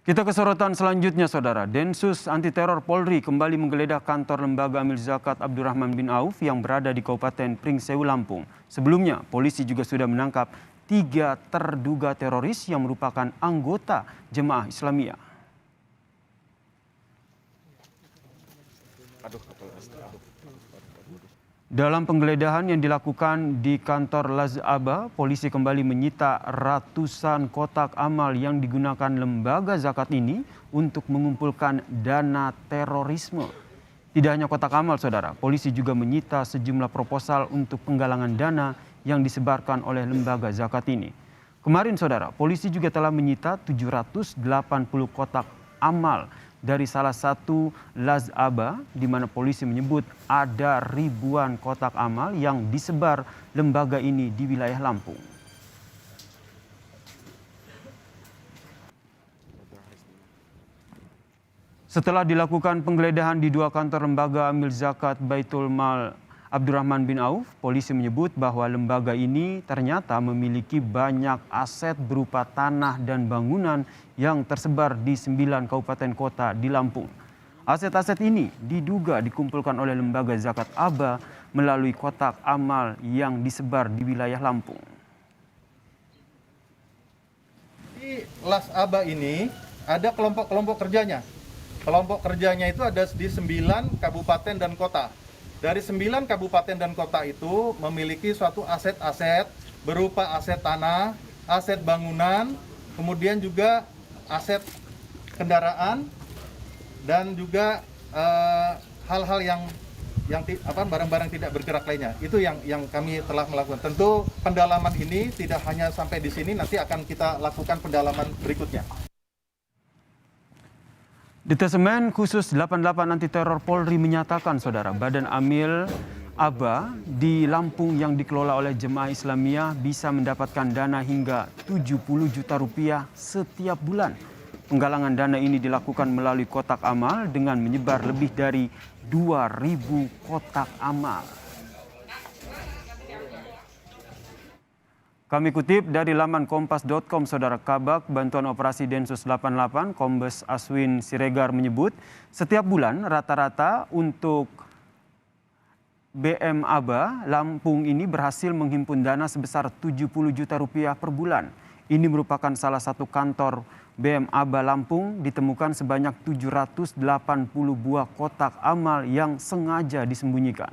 Kita ke sorotan selanjutnya, Saudara. Densus Anti Teror Polri kembali menggeledah kantor lembaga amil zakat Abdurrahman bin Auf yang berada di Kabupaten Pringsewu, Lampung. Sebelumnya, polisi juga sudah menangkap 3 terduga teroris yang merupakan anggota Jemaah Islamiyah. Dalam penggeledahan yang dilakukan di kantor Lazaba, polisi kembali menyita ratusan kotak amal yang digunakan lembaga zakat ini untuk mengumpulkan dana terorisme. Tidak hanya kotak amal, Saudara, polisi juga menyita sejumlah proposal untuk penggalangan dana yang disebarkan oleh lembaga zakat ini. Kemarin, Saudara, polisi juga telah menyita 780 kotak amal dari salah satu Lazaba, di mana polisi menyebut ada ribuan kotak amal yang disebar lembaga ini di wilayah Lampung. Setelah dilakukan penggeledahan di 2 kantor lembaga amil zakat Baitul Mal Abdurrahman bin Auf, polisi menyebut bahwa lembaga ini ternyata memiliki banyak aset berupa tanah dan bangunan yang tersebar di 9 kabupaten kota di Lampung. Aset-aset ini diduga dikumpulkan oleh lembaga zakat Aba melalui kotak amal yang disebar di wilayah Lampung. Di Las Aba ini ada kelompok-kelompok kerjanya. Kelompok kerjanya itu ada di 9 kabupaten dan kota. Dari 9 kabupaten dan kota itu memiliki suatu aset-aset berupa aset tanah, aset bangunan, kemudian juga aset kendaraan, dan juga hal-hal yang barang-barang tidak bergerak lainnya. Itu yang kami telah melakukan. Tentu pendalaman ini tidak hanya sampai di sini, nanti akan kita lakukan pendalaman berikutnya. Detasemen Khusus 88 Anti Teror Polri menyatakan, Saudara, Badan Amil Aba di Lampung yang dikelola oleh Jemaah Islamiyah bisa mendapatkan dana hingga 70 juta rupiah setiap bulan. Penggalangan dana ini dilakukan melalui kotak amal dengan menyebar lebih dari 2.000 kotak amal. Kami kutip dari laman kompas.com, Saudara, Kabak Bantuan Operasi Densus 88 Kombes Aswin Siregar menyebut setiap bulan rata-rata untuk BM Aba Lampung ini berhasil menghimpun dana sebesar 70 juta rupiah per bulan. Ini merupakan salah satu kantor BM Aba Lampung ditemukan sebanyak 780 buah kotak amal yang sengaja disembunyikan.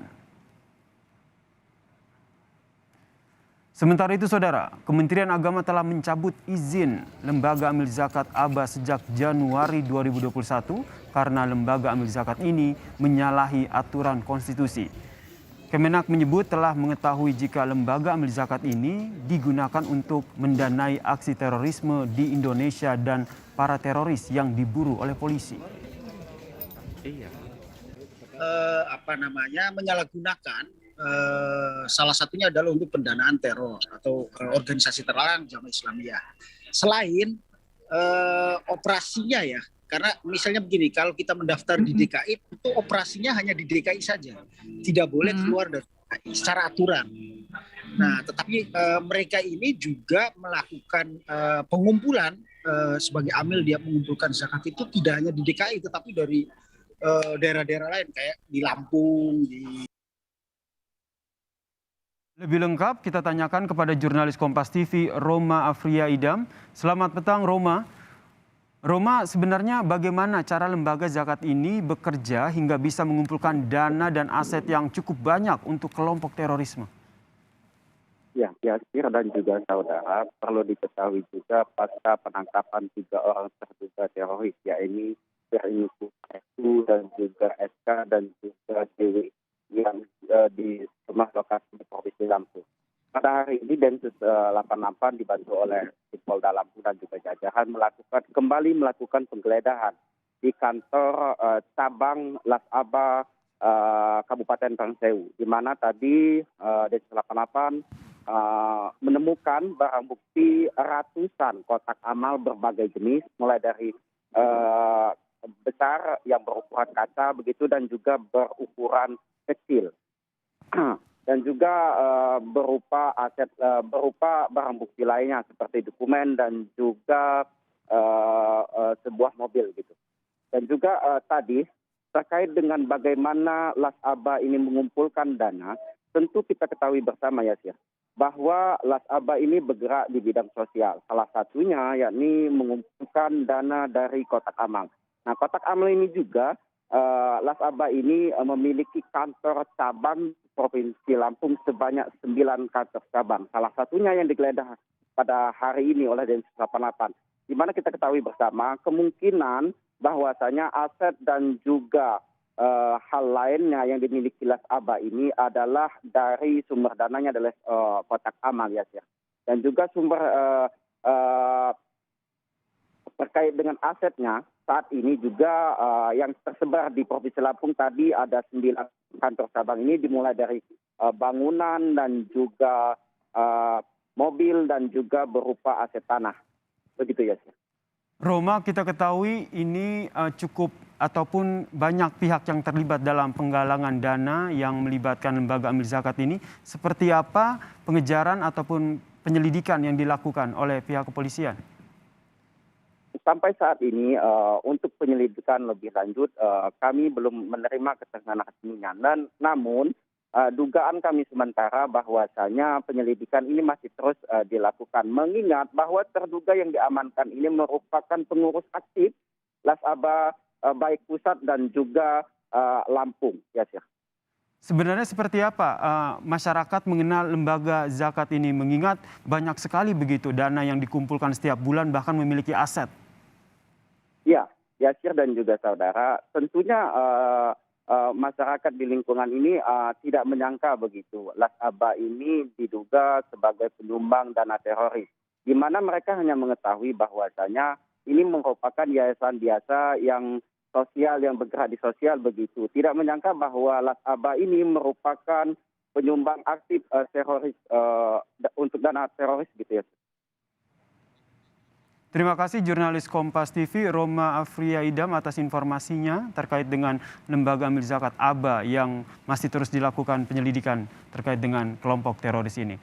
Sementara itu, Saudara, Kementerian Agama telah mencabut izin Lembaga Amil Zakat Aba sejak Januari 2021 karena Lembaga Amil Zakat ini menyalahi aturan konstitusi. Kemenak menyebut telah mengetahui jika Lembaga Amil Zakat ini digunakan untuk mendanai aksi terorisme di Indonesia dan para teroris yang diburu oleh polisi. Menyalahgunakan salah satunya adalah untuk pendanaan teror atau organisasi terlarang Jamaah Islamiyah. Selain operasinya ya, karena misalnya begini, kalau kita mendaftar di DKI itu operasinya hanya di DKI saja, tidak boleh keluar dari DKI secara aturan. Nah, tetapi mereka ini juga melakukan pengumpulan sebagai amil, dia mengumpulkan zakat itu tidak hanya di DKI tetapi dari daerah-daerah lain kayak di Lampung, di Lebih lengkap kita tanyakan kepada jurnalis Kompas TV Roma Afria Idam. Selamat petang, Roma. Roma, sebenarnya bagaimana cara lembaga zakat ini bekerja hingga bisa mengumpulkan dana dan aset yang cukup banyak untuk kelompok terorisme? Ya, Yasir dan juga saudara, perlu diketahui juga pasca penangkapan 3 orang terduga teroris, yaitu berinisial SU dan juga SK dan juga DW yang di rumah lokasi di Provinsi Lampung. Pada hari ini Densus 88 dibantu oleh Polda Lampung dan juga jajaran kembali melakukan penggeledahan di kantor cabang Las Aba Kabupaten Pringsewu, di mana tadi Densus 88 menemukan barang bukti ratusan kotak amal berbagai jenis, mulai dari besar yang berukuran kaca begitu dan juga berukuran kecil. Dan juga berupa barang bukti lainnya seperti dokumen dan juga sebuah mobil gitu. Dan juga tadi terkait dengan bagaimana Las Aba ini mengumpulkan dana, tentu kita ketahui bersama ya Sir, bahwa Las Aba ini bergerak di bidang sosial. Salah satunya yakni mengumpulkan dana dari kotak amal. Nah, kotak amal ini juga Las Aba ini memiliki kantor cabang Provinsi Lampung sebanyak 9 kantor cabang. Salah satunya yang digeledah pada hari ini oleh Densus 88. Di mana kita ketahui bersama kemungkinan bahwasanya aset dan juga hal lainnya yang dimiliki Las Aba ini adalah dari sumber dananya adalah kotak amal ya Sir. Dan juga sumber terkait dengan asetnya saat ini juga yang tersebar di Provinsi Lampung tadi ada 9 kantor cabang ini dimulai dari bangunan dan juga mobil dan juga berupa aset tanah. Begitu ya Sir. Roma, kita ketahui ini cukup ataupun banyak pihak yang terlibat dalam penggalangan dana yang melibatkan lembaga amil zakat ini. Seperti apa pengejaran ataupun penyelidikan yang dilakukan oleh pihak kepolisian? Sampai saat ini untuk penyelidikan lebih lanjut kami belum menerima keterangan resminya. Namun dugaan kami sementara bahwasanya penyelidikan ini masih terus dilakukan. Mengingat bahwa terduga yang diamankan ini merupakan pengurus aktif Las Aba baik pusat dan juga Lampung. Ya, Sir. Sebenarnya seperti apa masyarakat mengenal lembaga zakat ini? Mengingat banyak sekali begitu dana yang dikumpulkan setiap bulan bahkan memiliki aset. Ya, Yasir dan juga saudara, tentunya masyarakat di lingkungan ini tidak menyangka begitu. Las Aba ini diduga sebagai penyumbang dana teroris, di mana mereka hanya mengetahui bahwasanya ini merupakan yayasan biasa yang sosial, yang bergerak di sosial begitu. Tidak menyangka bahwa Las Aba ini merupakan penyumbang aktif teroris untuk dana teroris gitu ya. Terima kasih jurnalis Kompas TV Roma Afria Idam atas informasinya terkait dengan lembaga amil zakat Aba yang masih terus dilakukan penyelidikan terkait dengan kelompok teroris ini.